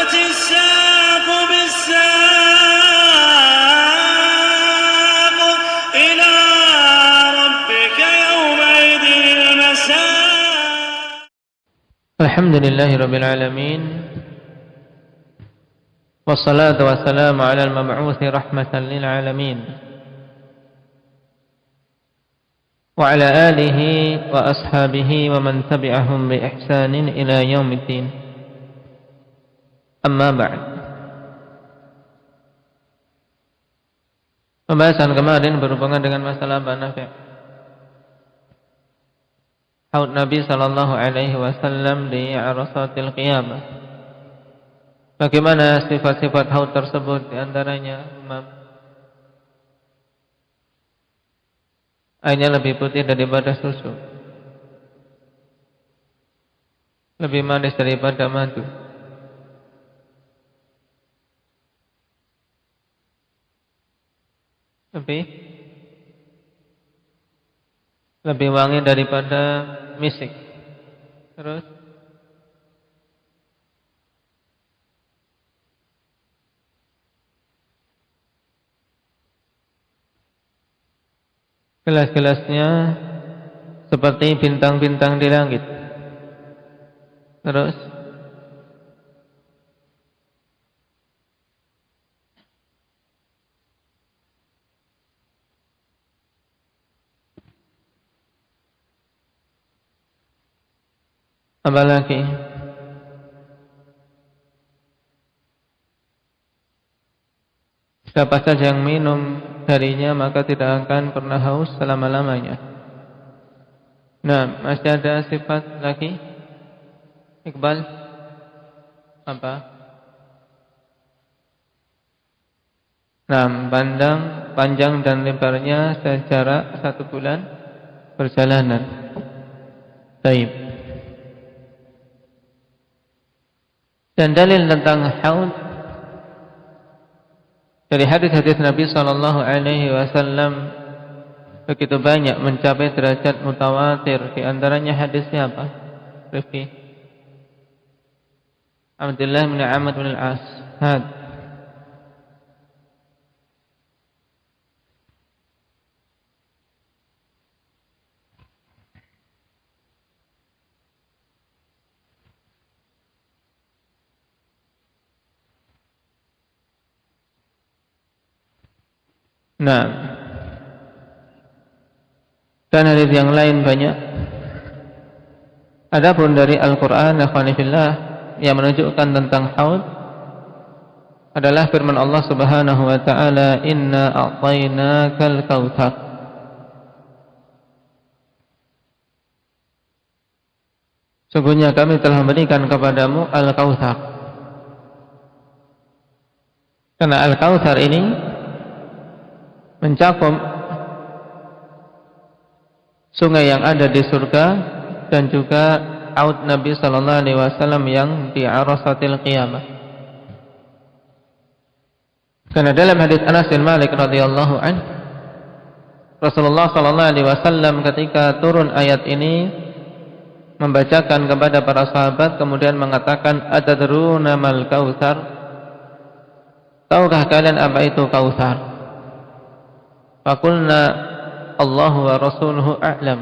والتفت الساق بالساق إلى ربك يومئذ المساق. الحمد لله رب العالمين، والصلاة والسلام على المبعوث رحمة للعالمين وعلى آله وأصحابه ومن تبعهم بإحسان إلى يوم الدين. Amma ba'd. Pembahasan kemarin berhubungan dengan masalah Nafi', haud Nabi sallallahu alaihi wasallam di Arasatil Qiyamah. Bagaimana sifat-sifat haud tersebut, di antaranya airnya lebih putih daripada susu, lebih manis daripada madu, lebih wangi daripada misik. Terus gelas-gelasnya seperti bintang-bintang di langit. Terus apa lagi? Siapa saja yang minum darinya maka tidak akan pernah haus selama-lamanya. Nah, masih ada sifat lagi? Iqbal? Apa? Nah, panjang dan lebarnya sejarak 1 bulan perjalanan. Baik. Dan dalil tentang haud dari hadis-hadis Nabi sallallahu alaihi wasallam begitu banyak, mencapai derajat mutawatir. Di antaranya hadis siapa? Rifki Abdullah bin Amr bin Al-As. Nah, dan hadis yang lain banyak. Adapun dari Al-Quran yang menunjukkan tentang haud adalah firman Allah Subhanahu wa taala, "Inna a'tainakal kautsar." Sungguhnya kami telah memberikan kepadamu Al-Kautsar. Karena Al-Kautsar ini mencakup sungai yang ada di surga dan juga haud Nabi sallallahu alaihi wasallam yang di Arasatil Qiyamah. Karena dalam hadis Anas bin Malik radhiyallahu anhu, Rasulullah sallallahu alaihi wasallam ketika turun ayat ini membacakan kepada para sahabat, kemudian mengatakan, "Atadruna mal kautsar?" Tahukah kalian apa itu kautsar? Faqulna Allahu wa rasuluhu a'lam.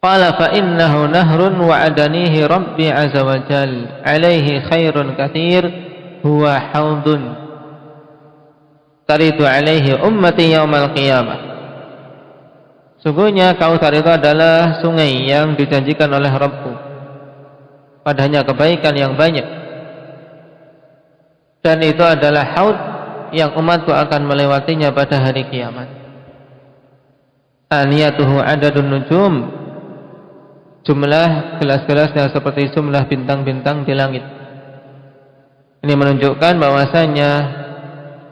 Qala fa innahu nahrun wa'adanihi rabbi azza wa jal alaihi khairun katsir huwa haudun taridu alaihi ummati yaumal qiyamah. Sungguhnya Kautsar itu adalah sungai yang dijanjikan oleh Rabbku, padanya kebaikan yang banyak, dan itu adalah haud yang umatku akan melewatinya pada hari kiamat. Aniyatuhu adadun nujum, jumlah gelas-gelasnya seperti jumlah bintang-bintang di langit. Ini menunjukkan bahwasanya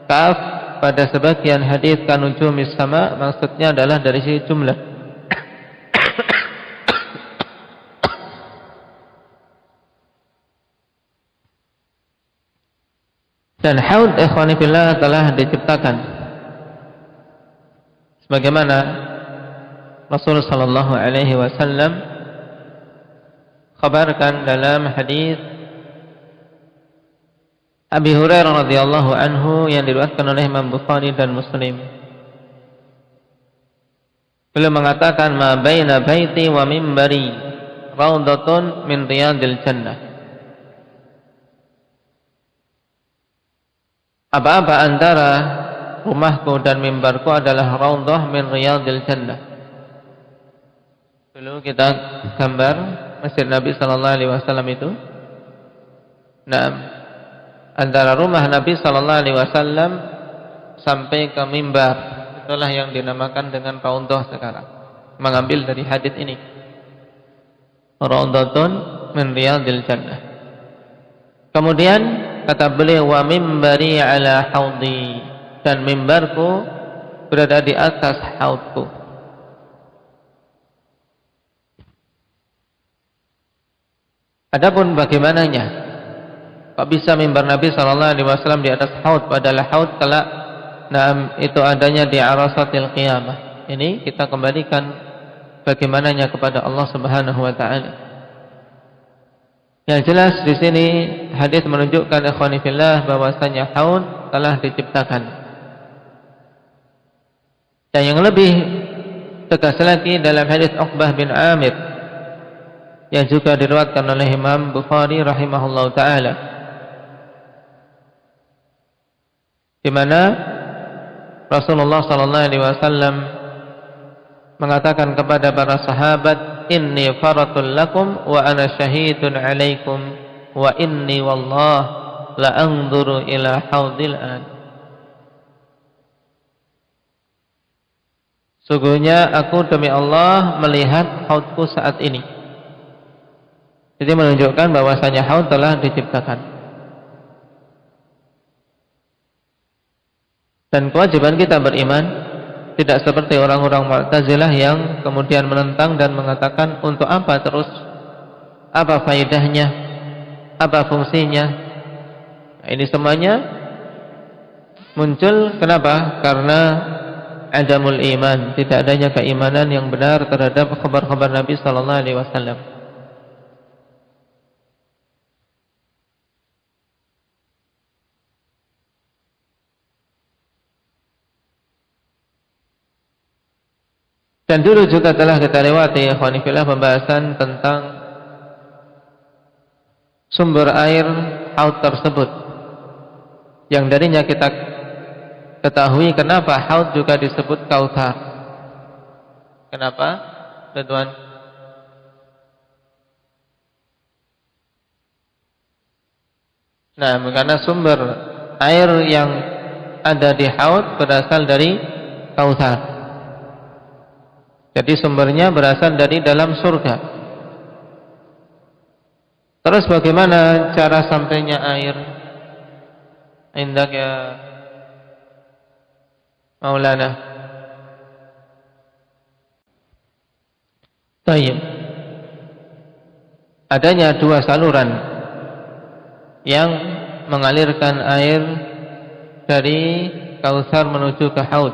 kaf pada sebagian hadis kanujumis sama, maksudnya adalah dari sisi jumlah. Dan haud ikhwani fillah telah diciptakan sebagaimana Rasul sallallahu alaihi wasallam kabarkan dalam hadis Abi Hurairah radhiyallahu anhu yang diriwayatkan oleh Imam Bukhari dan Muslim. Beliau mengatakan, "Ma baina baiti wa mimbari raudhatun min riyadil jannah." Apa-apa antara rumahku dan mimbarku adalah raudhah min riyadil jannah. Dulu kita gambar Masjid Nabi sallallahu alaihi wasallam itu. Nah, antara rumah Nabi sallallahu alaihi wasallam sampai ke mimbar, itulah yang dinamakan dengan raudhah sekarang. Mengambil dari hadis ini. Raudhatun min riyadil jannah. Kemudian kata beliau, wa mimbari ala haudi, dan mimbarku berada di atas haudku. Adapun bagaimananya, kok bisa mimbar Nabi sallallahu alaihi wasallam di atas haud, padahal haud kelak itu adanya di arasatil qiyamah. Ini kita kembalikan bagaimananya kepada Allah Subhanahu wa taala. Yang jelas di sini hadis menunjukkan ikhwani fillah bahwasanya haud telah diciptakan. Dan yang lebih tegas lagi dalam hadis Uqbah bin Amir yang juga diriwayatkan oleh Imam Bukhari rahimahullahu taala, di mana Rasulullah sallallahu alaihi wasallam mengatakan kepada para sahabat, "Inni faratul lakum wa ana syahidun alaikum wa inni wallah la anzuru ila haudil an." Sungguhnya aku demi Allah melihat haudku saat ini. Jadi menunjukkan bahwasanya haud telah diciptakan. Dan kewajiban kita beriman tidak seperti orang-orang Mu'tazilah yang kemudian menentang dan mengatakan, untuk apa terus? Apa faedahnya? Apa fungsinya? Nah, ini semuanya muncul kenapa? Karena adamul iman, tidak adanya keimanan yang benar terhadap kabar-kabar Nabi sallallahu alaihi wasallam. Dan dulu juga telah kita lewati ikhwani fillah pembahasan tentang sumber air haud tersebut, yang darinya kita ketahui kenapa haud juga disebut Kautsar. Kenapa, Ridwan? Nah, karena sumber air yang ada di haud berasal dari Kautsar. Jadi sumbernya berasal dari dalam surga. Terus bagaimana cara sampainya air? Indak ya Maulana. Tayyib. Adanya dua saluran yang mengalirkan air dari Kautsar menuju ke haud.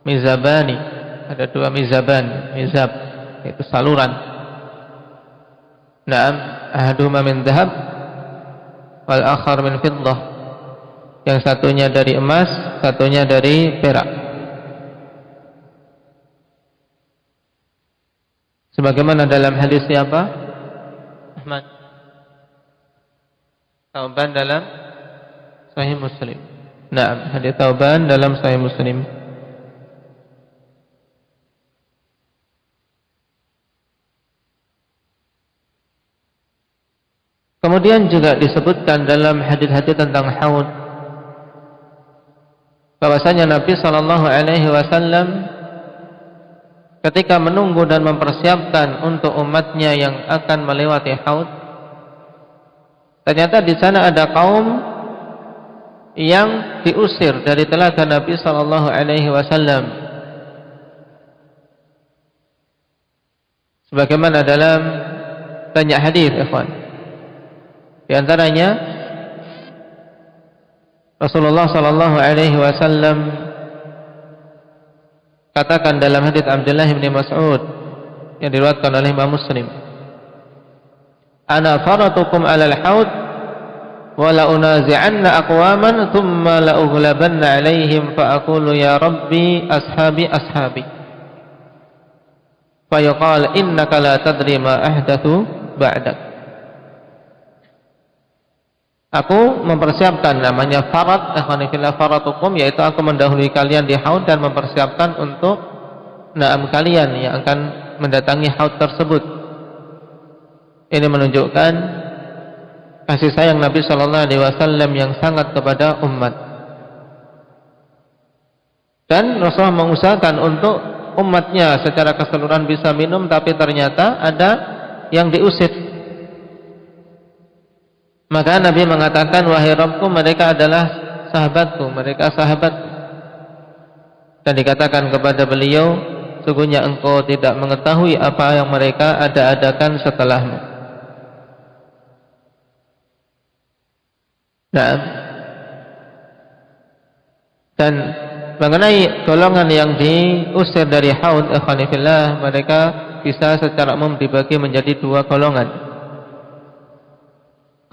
Mizabani. Ada dua mizaban, mizab itu saluran. Naam, ahaduhuma min dhahab wal akhar min fiddah. Yang satunya dari emas, satunya dari perak. Sebagaimana dalam hadis siapa? Ahmad. Tauban dalam Sahih Muslim. Naam, hadis Tauban dalam Sahih Muslim. Kemudian juga disebutkan dalam hadis-hadis tentang haud bahwasanya Nabi sallallahu alaihi wasallam ketika menunggu dan mempersiapkan untuk umatnya yang akan melewati haud, ternyata di sana ada kaum yang diusir dari telaga Nabi sallallahu alaihi wasallam. Sebagaimana dalam banyak hadis, ikhwan. Di antaranya Rasulullah sallallahu alaihi wasallam katakan dalam hadis Abdullah bin Mas'ud yang diriwayatkan oleh Imam Muslim, "Ana faratukum 'alal haud wa la unazi'anna aqwaman thumma la ughlabanna 'alaihim fa aqulu ya rabbi ashabi ashabi fa yuqal innaka la tadri ma ahdatsu ba'dak. Aku mempersiapkan, namanya farat, ikhwanifillah, farat hukum, yaitu aku mendahului kalian di haud dan mempersiapkan untuk naam kalian yang akan mendatangi haud tersebut. Ini menunjukkan kasih sayang Nabi sallallahu alaihi wasallam yang sangat kepada umat. Dan Rasulullah mengusahakan untuk umatnya secara keseluruhan bisa minum, tapi ternyata ada yang diusir. Maka Nabi mengatakan, wahai Rabbku, mereka adalah sahabatku, mereka sahabatku. Dan dikatakan kepada beliau, sungguhnya engkau tidak mengetahui apa yang mereka ada-adakan setelahmu. Nah, dan mengenai golongan yang diusir dari haud, ikhwanifillah, mereka bisa secara umum dibagi menjadi dua golongan.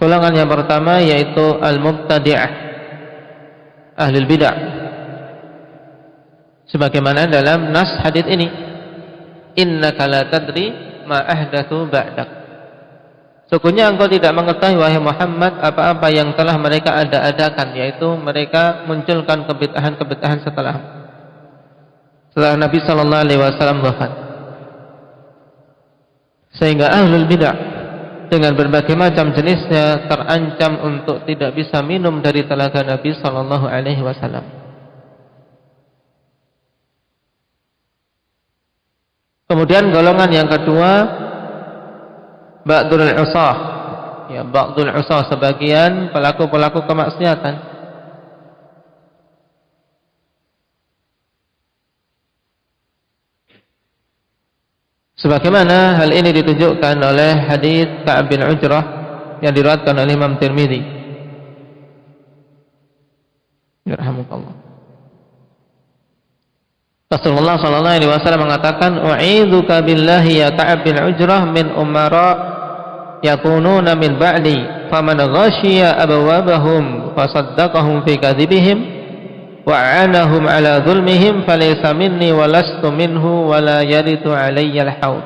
Golongan yang pertama yaitu al-mubtadi'ah, ahli bid'ah, sebagaimana dalam nas hadits ini, innaka la tadri ma ahdatsu ba'dak. Sungguhnya engkau tidak mengetahui wahai Muhammad apa-apa yang telah mereka ada-adakan, yaitu mereka munculkan kebid'ahan-kebid'ahan setelah Nabi sallallahu alaihi wasallam wafat. Sehingga ahlul bid'ah dengan berbagai macam jenisnya terancam untuk tidak bisa minum dari telaga Nabi sallallahu alaihi wasallam. Kemudian golongan yang kedua, ba'dul usah, ya, ba'dul usah, sebagian pelaku-pelaku kemaksiatan. Sebagaimana hal ini ditunjukkan oleh hadis Ka'ab bin Ujrah yang diriwayatkan oleh Imam Tirmidzi. Yarhamukallah. Rasulullah sallallahu alaihi wasallam mengatakan, "U'idzuka billahi ya Ka'ab bin Ujrah min umara yakununa min ba'di, faman ghashiya abawabahum fasaddaqahum fi kadhibihim wa'anahum ala zulmihim falaysa minni wa lastu minhu wa la yaritu alayya al-haud."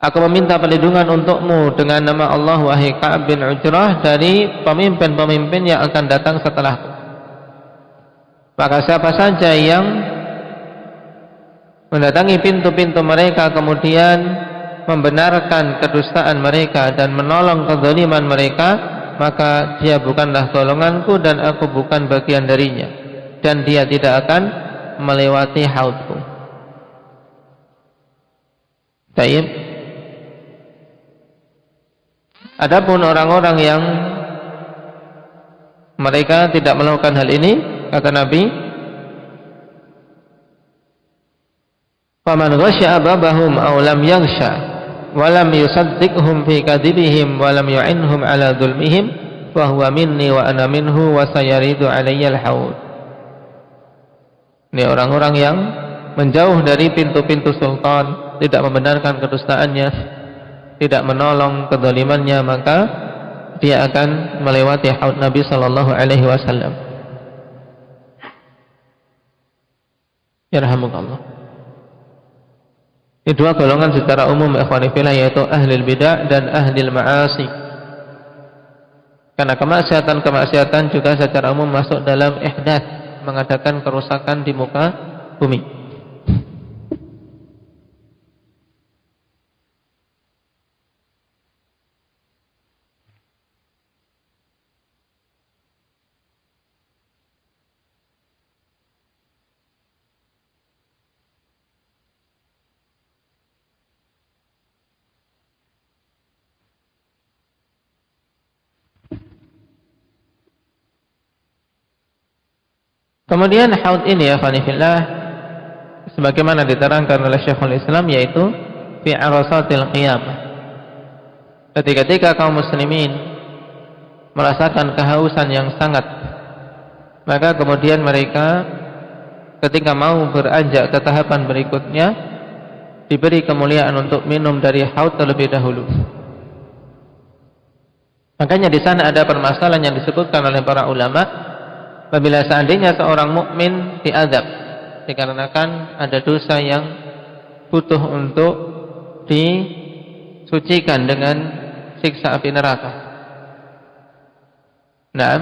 Aku meminta perlindungan untukmu dengan nama Allah, wahai Ka'ab bin Ujrah, dari pemimpin-pemimpin yang akan datang setelahku. Maka siapa saja yang mendatangi pintu-pintu mereka kemudian membenarkan kedustaan mereka dan menolong kezaliman mereka, maka dia bukanlah golonganku dan aku bukan bagian darinya, dan dia tidak akan melewati haudku. Baik. Adapun orang-orang yang mereka tidak melakukan hal ini, kata Nabi, faman ghasya ababahum aw lam yaghsha wa lam yusaddiqhum fi kadhibihim wa lam yu'inhum ala dhulmihim fa huwa minni wa ana minhu wa sayaridu alayya al-haud. Ini orang-orang yang menjauh dari pintu-pintu sultan, tidak membenarkan kedustaannya, tidak menolong kezalimannya, maka dia akan melewati haud Nabi sallallahu alaihi wasallam. Yarhamukallah. Ini dua golongan secara umum, ikhwani fillah, yaitu ahlul bid'ah dan ahlul ma'asi. Karena kemaksiatan juga secara umum masuk dalam ihdaats, mengadakan kerusakan di muka bumi. Kemudian haud ini, ya fanifillah, sebagaimana diterangkan oleh Syekhul Islam, yaitu fi arasatil qiyamah. Ketika kaum muslimin merasakan kehausan yang sangat, maka kemudian mereka ketika mau beranjak ke tahapan berikutnya diberi kemuliaan untuk minum dari haud terlebih dahulu. Makanya di sana ada permasalahan yang disebutkan oleh para ulama, apabila seandainya seorang mukmin diazab dikarenakan ada dosa yang butuh untuk disucikan dengan siksa api neraka. Nah,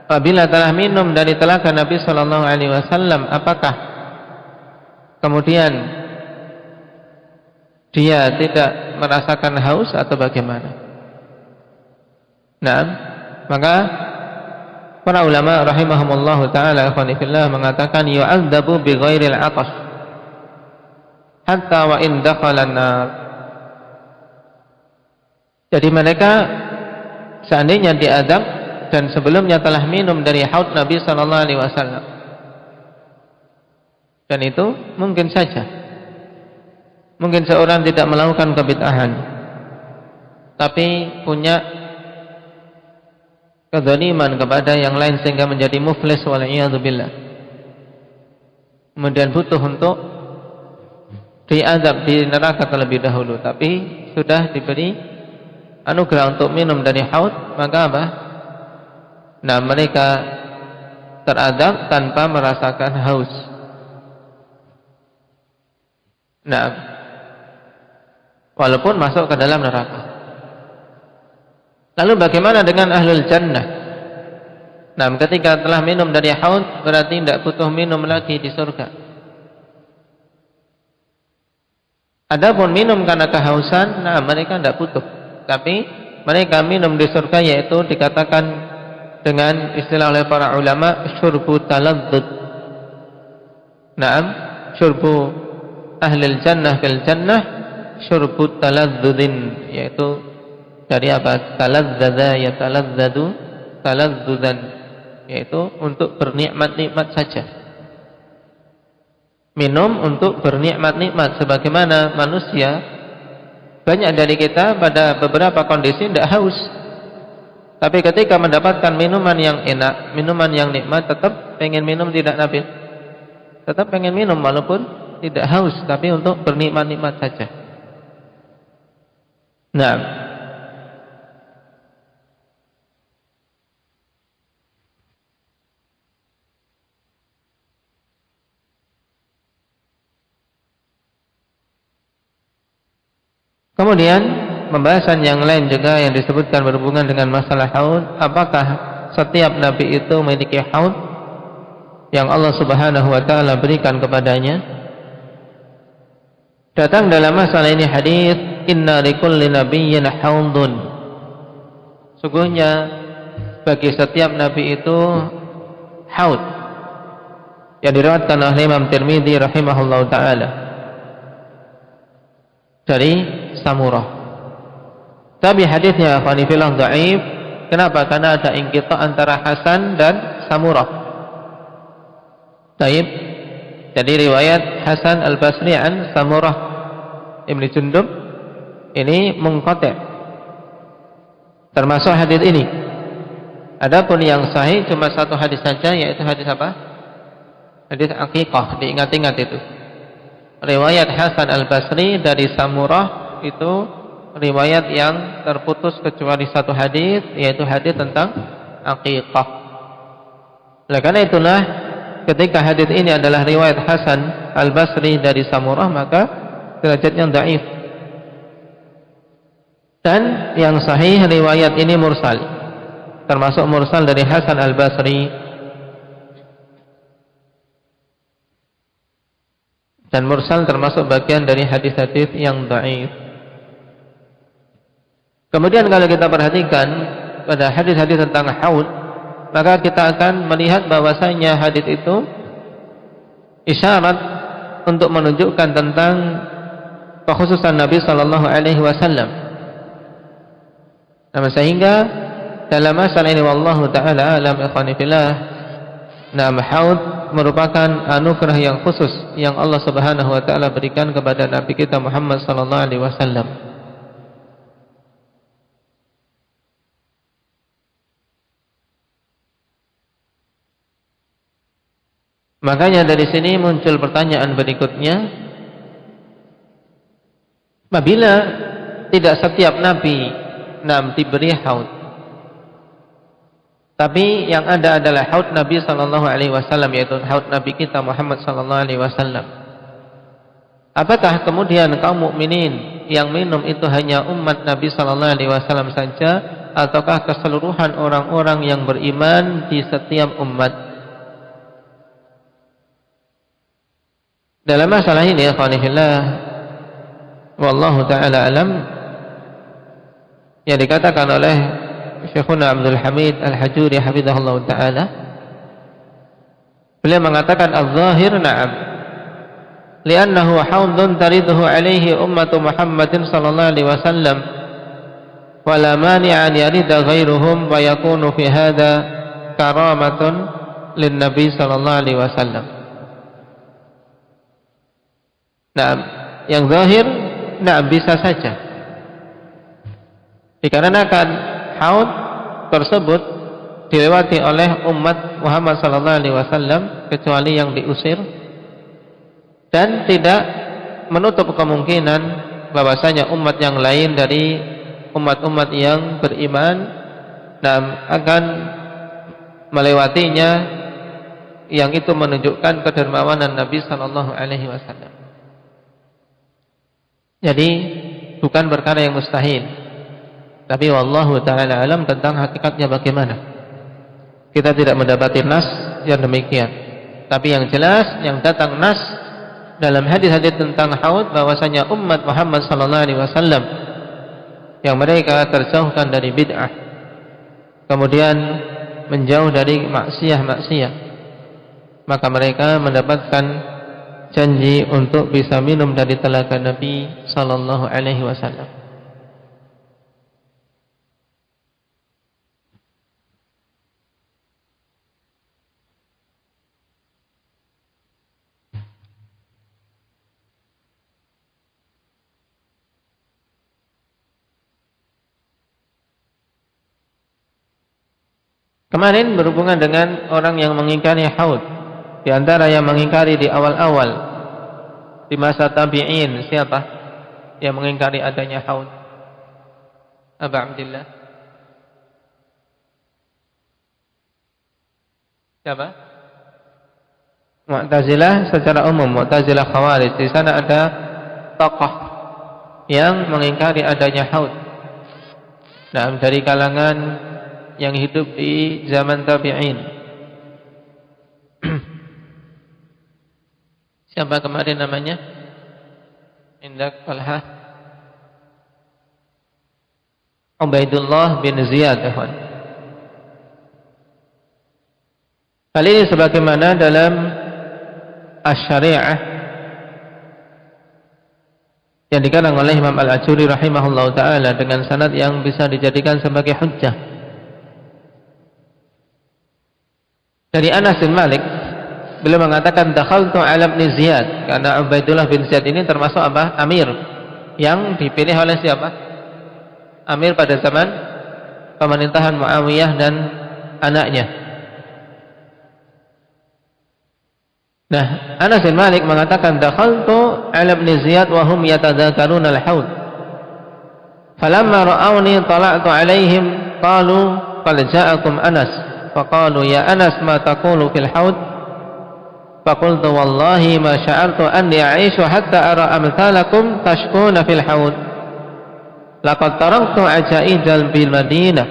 apabila telah minum dari telaga Nabi sallallahu alaihi wasallam, apakah kemudian dia tidak merasakan haus atau bagaimana? Nah, maka para ulama rahimahumullah taala ikhwanillah mengatakan yu'adzabu bighairil 'atash hatta wa in dakhala an-nar. Jadi mereka seandainya diazab dan sebelumnya telah minum dari haud Nabi sallallahu alaihi wasallam, dan itu mungkin saja, mungkin seorang tidak melakukan kebid'ahan tapi punya kezaliman kepada yang lain sehingga menjadi muflis wal'iyadzubillah, kemudian butuh untuk diazab di neraka terlebih dahulu, tapi sudah diberi anugerah untuk minum dari haud, maka apa? Nah, mereka terazab tanpa merasakan haus. Nah, walaupun masuk ke dalam neraka. Lalu bagaimana dengan ahlul jannah? Nah, ketika telah minum dari haud berarti tidak butuh minum lagi di surga. Adapun minum karena kehausan, nah mereka tidak butuh. Tapi mereka minum di surga, yaitu dikatakan dengan istilah oleh para ulama syurbu taladzud. Naam, syurbu ahlul jannah fil jannah syurbu taladzudin, yaitu dari apa? Taladzadza yataladzadu taladzudan, yaitu untuk bernikmat-nikmat saja. Minum untuk bernikmat-nikmat, sebagaimana manusia banyak dari kita pada beberapa kondisi tidak haus, tapi ketika mendapatkan minuman yang enak, minuman yang nikmat, tetap pengen minum, tidak Nabil? Tetap pengen minum walaupun tidak haus, tapi untuk bernikmat-nikmat saja. Nah, kemudian pembahasan yang lain juga yang disebutkan berhubungan dengan masalah haud. Apakah setiap nabi itu memiliki haud yang Allah Subhanahu wa taala berikan kepadanya? Datang dalam masalah ini hadis, inna likulli nabiyyin haudun. Sungguhnya bagi setiap nabi itu haud, yang diriwayatkan oleh Imam Tirmidzi rahimahullahu taala dari Samurah. Tapi hadisnya akhwanifillah dhaif. Kenapa? Karena ada inqita antara Hasan dan Samurah. Dhaif. Jadi riwayat Hasan Al-Basri an Samurah Ibn Jundub ini munqati', termasuk hadis ini. Adapun yang sahih cuma satu hadis saja, yaitu hadis apa? Hadis aqiqah, diingat-ingat itu. Riwayat Hasan Al-Basri dari Samurah itu riwayat yang terputus kecuali satu hadis, yaitu hadis tentang aqiqah. Oleh karena itulah ketika hadis ini adalah riwayat Hasan Al-Basri dari Samurah, maka derajatnya dhaif. Dan yang sahih riwayat ini mursal, termasuk mursal dari Hasan Al-Basri. Dan mursal termasuk bagian dari hadis-hadis yang dhaif. Kemudian kalau kita perhatikan pada hadis-hadis tentang haud, maka kita akan melihat bahwasanya hadis itu isyarat untuk menunjukkan tentang kekhususan Nabi sallallahu alaihi wasallam. Nah, sehingga dalam masalah ini wallahu taala alam ikhwanillah, nah haud merupakan anugerah yang khusus yang Allah Subhanahu wa taala berikan kepada Nabi kita Muhammad sallallahu alaihi wasallam. Makanya dari sini muncul pertanyaan berikutnya, apabila tidak setiap nabi diberi haud, Tapi yang ada adalah haud Nabi sallallahu alaihi wasallam, yaitu haud Nabi kita Muhammad sallallahu alaihi wasallam. Apakah kemudian kaum mukminin yang minum itu hanya umat Nabi sallallahu alaihi wasallam saja, ataukah keseluruhan orang-orang yang beriman di setiap umat? Dalam masalah ini, ikhwanillah, wallahu taala alam, yang dikatakan oleh Syekhuna Abdul Hamid Al-Hajuri hafizahullah taala, beliau mengatakan az-zahir na'am, li'annahu haudun tariduhu alaihi ummatu Muhammadin sallallahu alaihi wasallam, wa la mani'a an yarida ghairuhum wa yakunu fi hadha karamatun lin nabi sallallahu alaihi wasallam. Na'am, yang zahir na'am, bisa saja dikarenakan haud tersebut dilewati oleh umat Muhammad sallallahu alaihi wasallam kecuali yang diusir, dan tidak menutup kemungkinan bahwasanya umat yang lain dari umat-umat yang beriman akan melewatinya, yang itu menunjukkan kedermawanan Nabi sallallahu alaihi wasallam. Jadi bukan perkara yang mustahil, tapi wallahu ta'ala alam tentang hakikatnya bagaimana. Kita tidak mendapati nas yang demikian. Tapi yang jelas, yang datang nas dalam hadis-hadis tentang haud, bahwasanya umat Muhammad sallallahu alaihi wasallam yang mereka terjauhkan dari bid'ah, kemudian menjauh dari maksiat-maksiat, maka mereka mendapatkan janji untuk bisa minum dari telaga Nabi sallallahu alaihi wasallam. Kemarin berhubungan dengan orang yang mengingkari haud. Di antara yang mengingkari di awal-awal di masa tabi'in, siapa yang mengingkari adanya haud? Abu Abdillah. Siapa? Mu'tazilah secara umum, Mu'tazilah Khawarij. Di sana ada tokoh yang mengingkari adanya haud. Nah, dari kalangan yang hidup di zaman tabi'in. Siapa kemarin namanya? Indak Talha Ubaidullah bin Ziyad. Kali ini sebagaimana dalam Asy-Syari'ah yang dikarang oleh Imam Al-Ajuri rahimahullah ta'ala dengan sanad yang bisa dijadikan sebagai hujjah. Dari Anas bin Malik, beliau mengatakan dakhaltu ala Ibn Ziyad, karena Ubaidullah bin Ziyad ini termasuk apa? Amir yang dipilih oleh siapa? Amir pada zaman pemerintahan Muawiyah dan anaknya. Nah, Anas bin Malik mengatakan dakhaltu ala Ibn Ziyad wa hum yatadzakaruna al-haud. Falamma ra'awni tala'tu alaihim qalu qad ja'akum Anas. Faqalu ya Anas ma taqulu fil haud? Faqultu wallahi ma sya'artu anni a'ishu hatta ara amthalakum tashkuna fil haud. Laqad taraktu ajaijal bil Madinah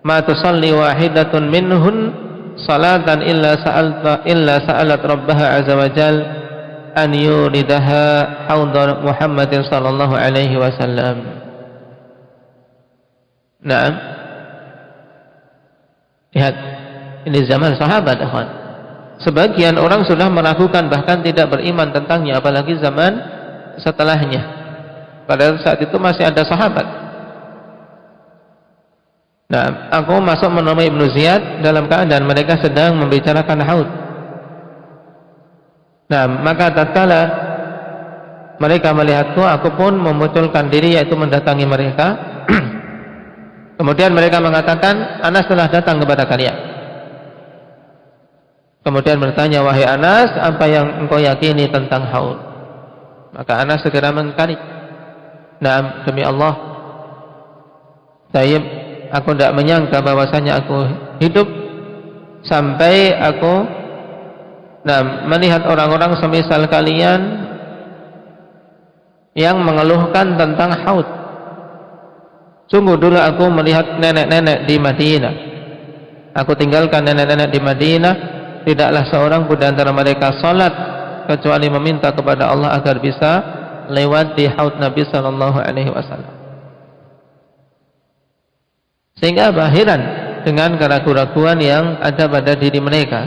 ma tusalli wahidatun minhun salatan illa sa'alat rabbaha azza wa jal an yuridaha haudar Muhammadin sallallahu alaihi wasallam. Naam. Lihat, ini zaman sahabat, ikhwan. Sebagian orang sudah meragukan, bahkan tidak beriman tentangnya, apalagi zaman setelahnya. Pada saat itu masih ada sahabat. Nah, aku masuk menemui Ibnu Ziyad dalam keadaan mereka sedang membicarakan haud. Nah, maka tatkala mereka melihatku, aku pun memunculkan diri, yaitu mendatangi mereka. Kemudian mereka mengatakan, Anas telah datang kepada kalian. Kemudian bertanya, wahai Anas, apa yang engkau yakini tentang haud? Maka Anas segera mengingkari. Nah, demi Allah, Aku tidak menyangka bahwasanya aku hidup sampai aku melihat orang-orang semisal kalian yang mengeluhkan tentang haud. Sungguh dulu aku melihat nenek-nenek di Madinah. Aku tinggalkan nenek-nenek di Madinah, tidaklah seorang pun di antara mereka salat kecuali meminta kepada Allah agar bisa lewat di haud Nabi sallallahu alaihi wasallam. Sehingga heran dengan keraguan-keraguan yang ada pada diri mereka.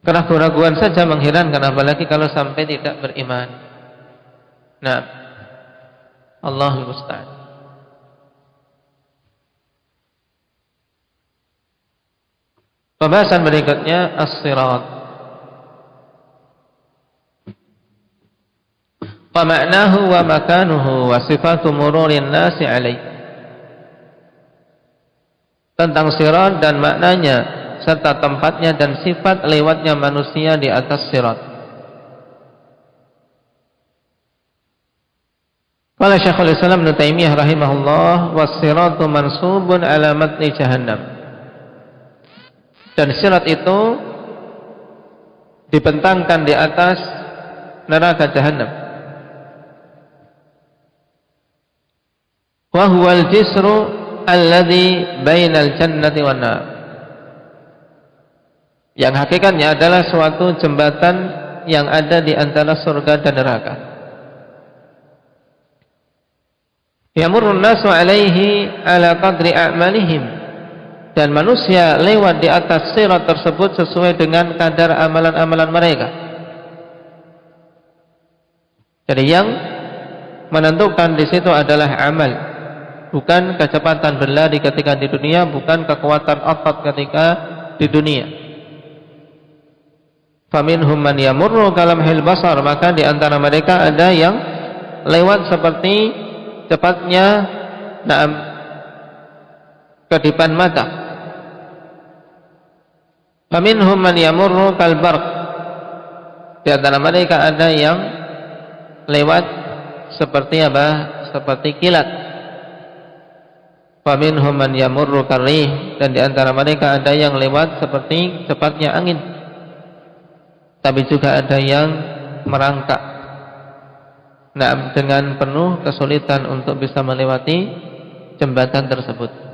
Keraguan-keraguan saja mengherankan, apalagi kalau sampai tidak beriman. Nah, Allahul musta'an. Pembahasan berikutnya as-sirat. Wa ma'nahu wa makanuhu wa sifatu mururin nasi alaih. Tentang sirat dan maknanya serta tempatnya dan sifat lewatnya manusia di atas sirat. Qala Syekhul Islam Ibnu Taimiyah rahimahullah, was-siratu mansubun ala matni jahannam. Dan sirat itu dibentangkan di atas neraka jahannam. Wa huwal jisru alladzi bainal jannati wan nar. Yang hakikatnya adalah suatu jembatan yang ada di antara surga dan neraka. Yamurrun nasu alaihi ala qadri a'malihim. Dan manusia lewat di atas sirat tersebut sesuai dengan kadar amalan-amalan mereka. Jadi yang menentukan di situ adalah amal, bukan kecepatan berlari ketika di dunia, bukan kekuatan otot ketika di dunia. Faminhum man yamurru kalamhil basar, maka di antara mereka ada yang lewat seperti cepatnya kedipan mata. Faminhum man yamurru kalbarq, di antara mereka ada yang lewat seperti apa? Seperti kilat. Faminhum man yamurru karrih, dan di antara mereka ada yang lewat seperti cepatnya angin. Tapi juga ada yang merangkak, dengan penuh kesulitan untuk bisa melewati jembatan tersebut.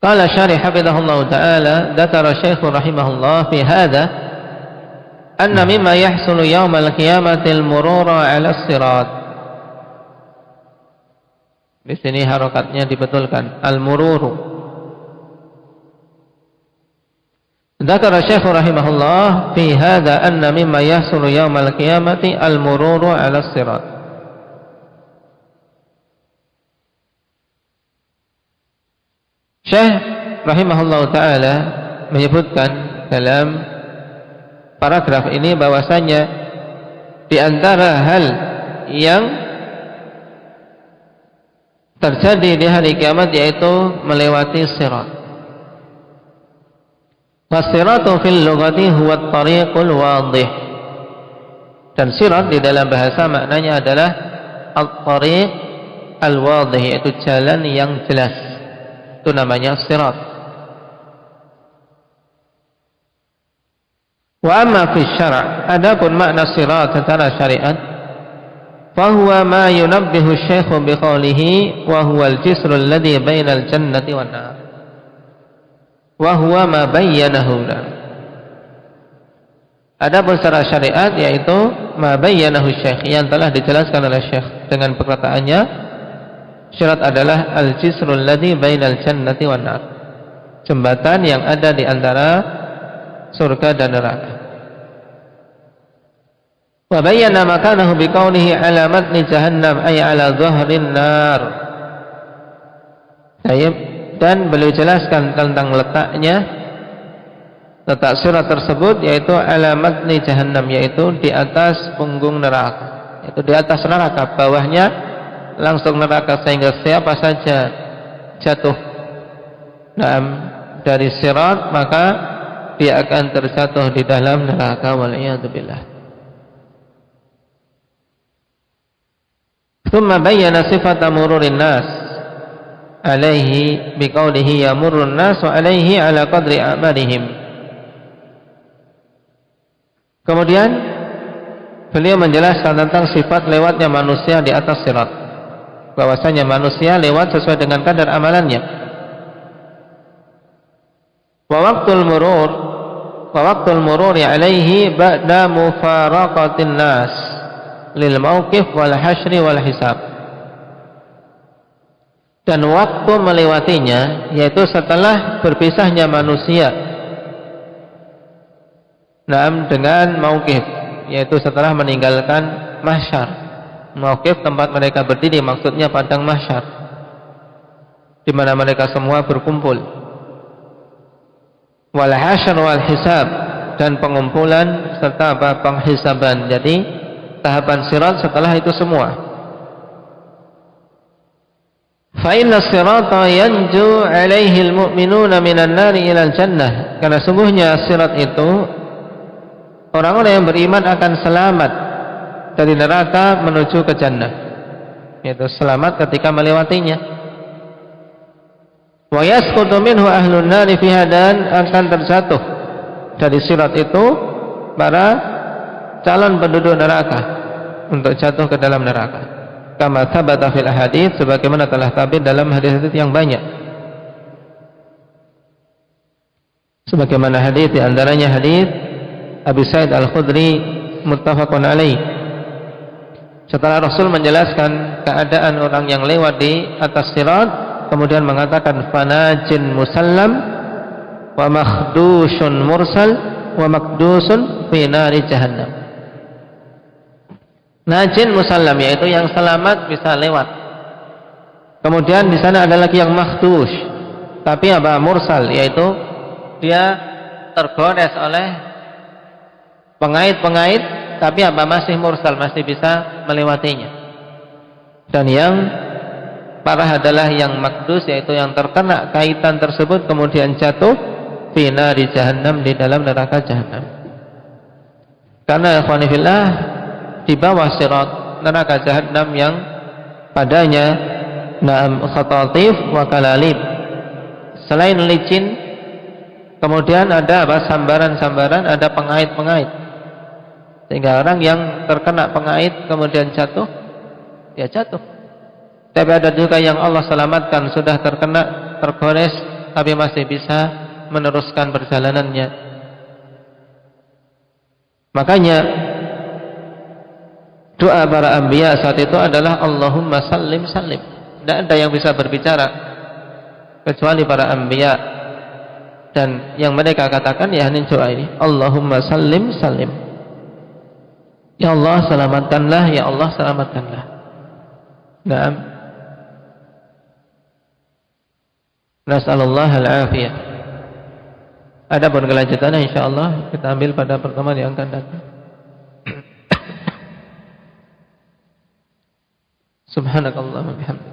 Qala syarih hafizahullah ta'ala, dzakara Syekh rahimahullah fi hadza anna mimma yahsulu yaumal qiyamati al-murura 'ala as-sirat. Di sini harokatnya dibetulkan, al-mururu. Dzakara Syekh rahimahullah fi hadza anna mimma yahsulu yaumal qiyamati al-mururu 'ala as-sirat. Syekh rahimahullah ta'ala menyebutkan dalam paragraf ini bahwasanya di antara hal yang terjadi di hari kiamat yaitu melewati sirat. Was-siratu fil lughati huwa at-tariqul wadih. Dan sirat di dalam bahasa maknanya adalah at-tariq al-wadih, yaitu jalan yang jelas. Itu namanya sirat. Wa amma fi syara', adapun makna sirat secara syariat, fa huwa ma yunabbihu asy-syaikh bi qawlihi wa huwa al-jisru alladhi bainal jannati wan nar. Wa huwa ma bayyanahu. Adapun secara syariat yaitu ma bayyanahu asy-syaikh, yang telah dijelaskan oleh syekh dengan perkataannya, syirat adalah al-jisrul ladzi bainal jannati wan nar, jembatan yang ada di antara surga dan neraka. Wa bayyana makanahu biqaulihi ala matni jahannam ay ala dhahrin nar. Dan beliau jelaskan tentang letak syirat tersebut yaitu ala matni jahannam, yaitu di atas punggung neraka, yaitu di atas neraka, bawahnya langsung neraka, sehingga siapa saja jatuh dari sirat maka dia akan terjatuh di dalam neraka, wal iyad billah. Tsumma bayyana sifata mururin nas alaihi biqaulihi yamurrun nas wa alaihi ala qadri a'malihim. Kemudian beliau menjelaskan tentang sifat lewatnya manusia di atas sirat, bahwasanya manusia lewat sesuai dengan kadar amalannya. Wa waqtul mururi alaihi ba'da mufaraqatin nas lil mauqif wal hasyri wal hisab. Dan waktu melewatinya yaitu setelah berpisahnya manusia dengan mauqif, yaitu setelah meninggalkan mahsyar. Mauqif tempat mereka berdiri, maksudnya padang mahsyar, di mana mereka semua berkumpul. Wal hasyr wal hisab, dan pengumpulan serta penghisaban. Jadi tahapan sirat setelah itu semua. Fa inna sirata yanju alaihi almu'minuna minan nari ilal jannah. Karena sungguhnya sirat itu orang-orang yang beriman akan selamat dari neraka menuju ke jannah, yaitu selamat ketika melewatinya. Wa yasqutu minhu ahlun nari fiha, dan akan terjatuh dari sirat itu para calon penduduk neraka untuk jatuh ke dalam neraka. Kama thabata fil hadits, sebagaimana telah tabit dalam hadis-hadis yang banyak. Sebagaimana hadis di antaranya hadis Abu Sa'id Al-Khudri muttafaqun alaih. Setelah Rasul menjelaskan keadaan orang yang lewat di atas sirat, kemudian mengatakan fanajin musallam wa makhdushun mursal wa makdusun fi nari jahannam. Najin musallam, yaitu yang selamat bisa lewat. Kemudian di sana ada lagi yang makhdush, tapi apa? Mursal, yaitu dia tergores oleh pengait-pengait, tapi apa? Masih mursal, masih bisa melewatinya. Dan yang parah adalah yang makdus, yaitu yang terkena kaitan tersebut kemudian jatuh fi nari jahannam, di dalam neraka jahannam. Karena ikhwani fillah, di bawah sirat neraka jahannam yang padanya na'am khatatif wa kalalib, selain licin kemudian ada apa? Sambaran-sambaran, ada pengait-pengait, sehingga orang yang terkena pengait kemudian jatuh, ya jatuh. Tapi ada juga yang Allah selamatkan, sudah terkena, tergores, tapi masih bisa meneruskan perjalanannya. Makanya doa para anbiya saat itu adalah Allahumma sallim sallim. Tidak ada yang bisa berbicara kecuali para anbiya, dan yang mereka katakan ya hanya doa ini, Allahumma sallim sallim. Ya Allah selamatkanlah, ya Allah selamatkanlah. Naam. Nas'alullah al-afiyah. Adapun kelanjutannya insyaallah kita ambil pada pertemuan yang akan datang. Subhanakallahumma bihamdika